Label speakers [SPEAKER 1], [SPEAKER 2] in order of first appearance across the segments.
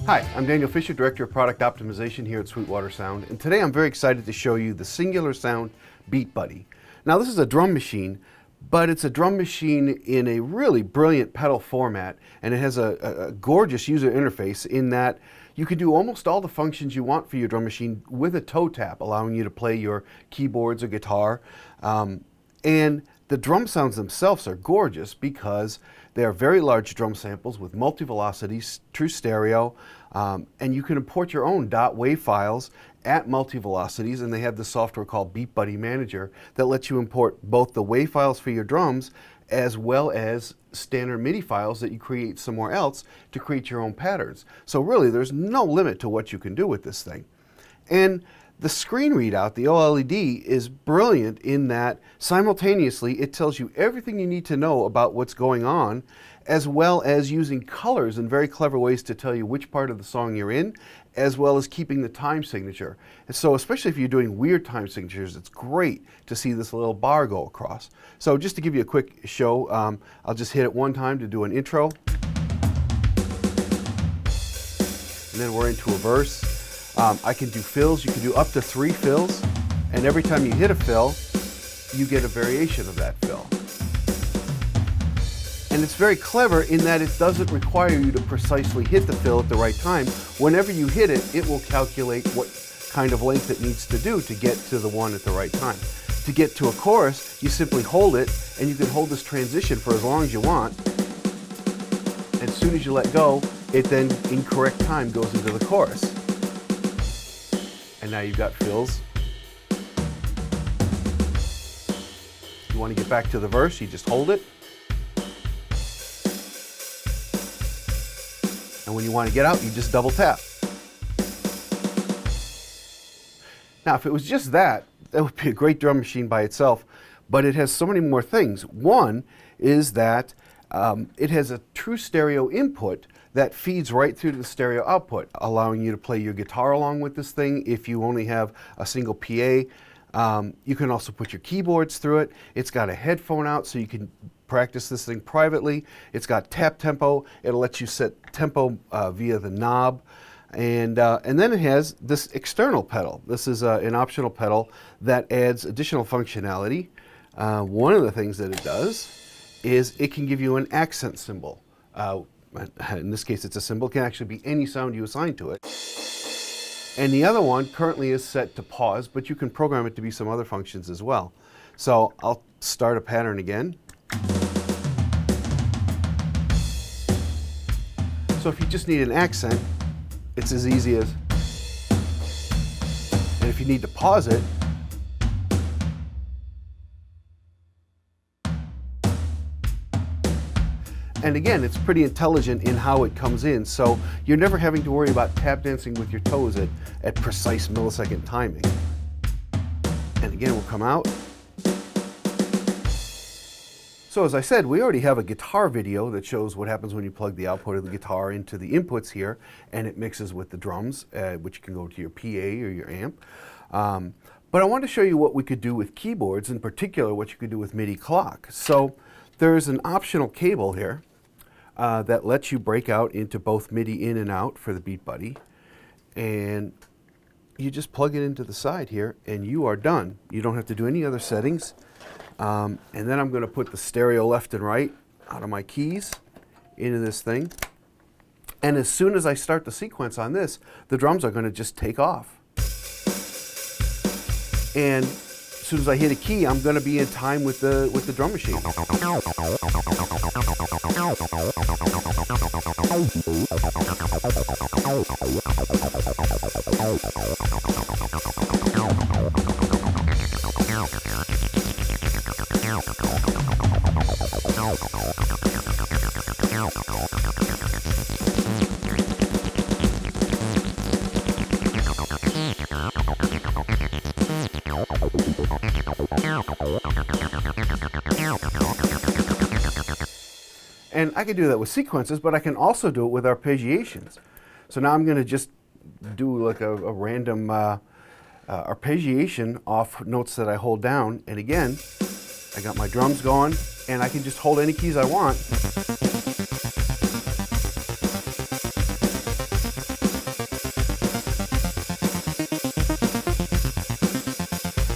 [SPEAKER 1] Hi, I'm Daniel Fisher, Director of Product Optimization here at Sweetwater Sound, and today I'm very excited to show you the singular sound BeatBuddy. Now this is a drum machine, but it's a drum machine in a really brilliant pedal format, and it has a gorgeous user interface in that you can do almost all the functions you want for your drum machine with a toe tap, allowing you to play your keyboards or guitar. And the drum sounds themselves are gorgeous because they are very large drum samples with multi-velocities, true stereo, and you can import your own .wav files at multi-velocities, and they have this software called BeatBuddy Manager that lets you import both the WAV files for your drums as well as standard MIDI files that you create somewhere else to create your own patterns. So really, there's no limit to what you can do with this thing. And the screen readout, the OLED, is brilliant in that simultaneously it tells you everything you need to know about what's going on, as well as using colors in very clever ways to tell you which part of the song you're in, as well as keeping the time signature. And so especially if you're doing weird time signatures, it's great to see this little bar go across. So just to give you a quick show, I'll just hit it one time to do an intro. And then we're into a verse. I can do fills. You can do up to 3 fills, and every time you hit a fill, you get a variation of that fill. And it's very clever in that it doesn't require you to precisely hit the fill at the right time. Whenever you hit it, it will calculate what kind of length it needs to do to get to the one at the right time. To get to a chorus, you simply hold it, and you can hold this transition for as long as you want. As soon as you let go, it then, in correct time, goes into the chorus. And now you've got fills. You want to get back to the verse, you just hold it. And when you want to get out, you just double tap. Now, if it was just that would be a great drum machine by itself, but it has so many more things. One is that it has a true stereo input that feeds right through to the stereo output, allowing you to play your guitar along with this thing if you only have a single PA. You can also put your keyboards through it. It's got a headphone out so you can practice this thing privately. It's got tap tempo. It'll let you set tempo via the knob. And then it has this external pedal. This is an optional pedal that adds additional functionality. One of the things that it does is it can give you an accent symbol. In this case, it's a symbol. It can actually be any sound you assign to it. And the other one currently is set to pause, but you can program it to be some other functions as well. So I'll start a pattern again. So if you just need an accent, it's as easy as, and if you need to pause it, and again, it's pretty intelligent in how it comes in, so you're never having to worry about tap dancing with your toes at precise millisecond timing. And again, we'll come out. So as I said, we already have a guitar video that shows what happens when you plug the output of the guitar into the inputs here, and it mixes with the drums, which can go to your PA or your amp. But I wanted to show you what we could do with keyboards, in particular what you could do with MIDI Clock. So there's an optional cable here that lets you break out into both MIDI in and out for the BeatBuddy. And you just plug it into the side here and you are done. You don't have to do any other settings. And then I'm going to put the stereo left and right out of my keys into this thing. And as soon as I start the sequence on this, the drums are going to just take off. And as soon as I hit a key, I'm going to be in time with the drum machine. And I can do that with sequences, but I can also do it with arpeggiations. So now I'm going to just do like a random arpeggiation off notes that I hold down. And again, I got my drums going, and I can just hold any keys I want.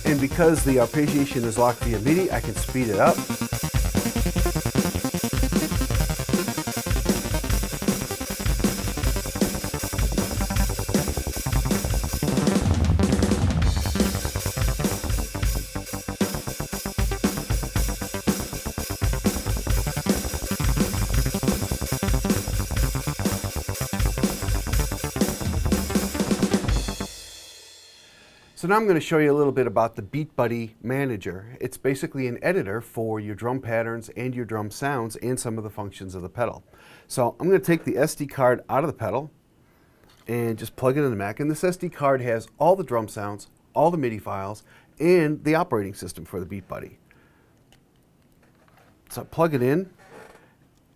[SPEAKER 1] And because the arpeggiation is locked via MIDI, I can speed it up. So now I'm going to show you a little bit about the BeatBuddy Manager. It's basically an editor for your drum patterns and your drum sounds and some of the functions of the pedal. So I'm going to take the SD card out of the pedal and just plug it in the Mac. And this SD card has all the drum sounds, all the MIDI files, and the operating system for the BeatBuddy. So I plug it in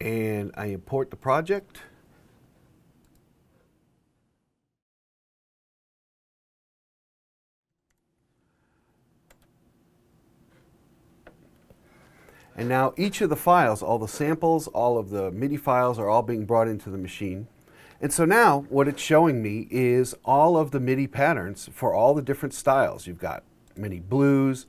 [SPEAKER 1] and I import the project. And now each of the files, all the samples, all of the MIDI files are all being brought into the machine. And so now what it's showing me is all of the MIDI patterns for all the different styles. You've got MIDI blues,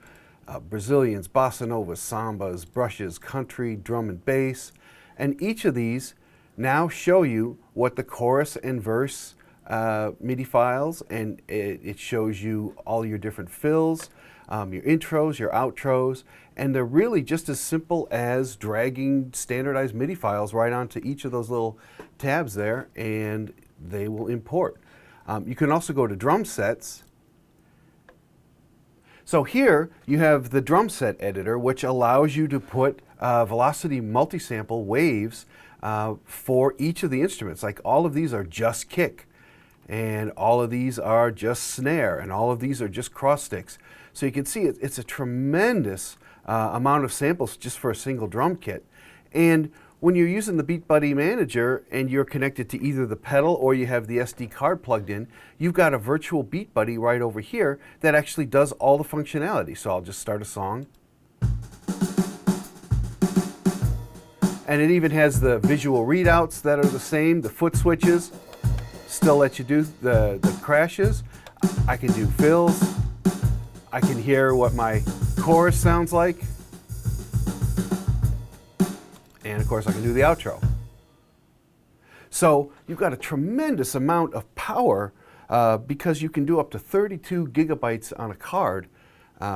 [SPEAKER 1] Brazilians, bossa novas, sambas, brushes, country, drum and bass. And each of these now show you what the chorus and verse MIDI files, and it shows you all your different fills, your intros, your outros, and they're really just as simple as dragging standardized MIDI files right onto each of those little tabs there, and they will import. You can also go to drum sets. So here you have the drum set editor, which allows you to put velocity multisample waves for each of the instruments. Like all of these are just kick, and all of these are just snare, and all of these are just cross sticks. So you can see it's a tremendous amount of samples just for a single drum kit. And when you're using the BeatBuddy Manager and you're connected to either the pedal or you have the SD card plugged in, you've got a virtual BeatBuddy right over here that actually does all the functionality. So I'll just start a song. And it even has the visual readouts that are the same, the foot switches, still let you do the crashes. I can do fills. I can hear what my chorus sounds like. And of course I can do the outro. So you've got a tremendous amount of power because you can do up to 32 gigabytes on a card,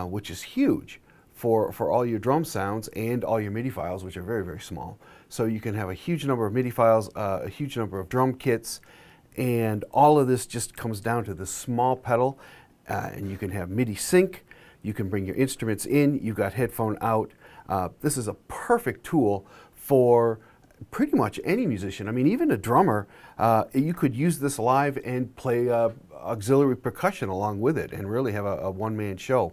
[SPEAKER 1] which is huge for all your drum sounds and all your MIDI files, which are very, very small. So you can have a huge number of MIDI files, a huge number of drum kits, and all of this just comes down to this small pedal. And you can have MIDI sync, you can bring your instruments in, you've got headphone out. This is a perfect tool for pretty much any musician. I mean, even a drummer, you could use this live and play auxiliary percussion along with it and really have a one-man show.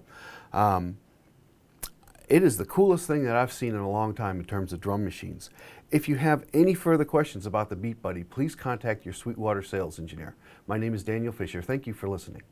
[SPEAKER 1] It is the coolest thing that I've seen in a long time in terms of drum machines. If you have any further questions about the BeatBuddy, please contact your Sweetwater sales engineer. My name is Daniel Fisher. Thank you for listening.